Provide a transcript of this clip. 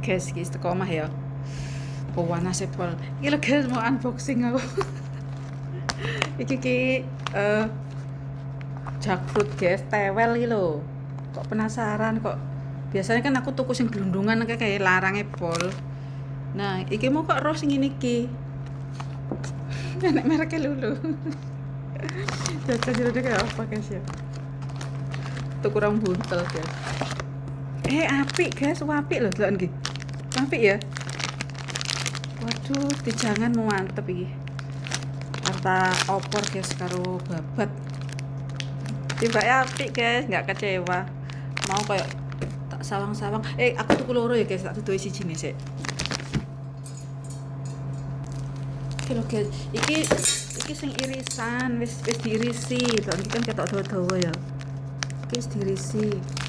Guys, iki teko omah ya. Panas pol. Iki lho guys mau unboxing aku. Iki jackfruit guys, tewel iki lho. Kok penasaran kok. Biasanya kan aku tuku sing glundungan kayak larange pol. Nah, iki mau kok roh sing ngene iki. Nek mereknya lulu. Jajal jero kayak apa guys ya. Tuh kurang buntel guys. Apik guys, apik lho delok iki. Apik ya. Waduh, dijangan mau mantep iki. Harta opor guys karo babat. Tiba apik guys, nggak kecewa. Mau kayak tak sawang-sawang. Aku tuku loro ya guys, tak tutupi siji nih sik. Iki lho guys, iki sing irisan wis diirisi. Lho iki kan ketok dawa-dawa ya. Iki wis diirisi.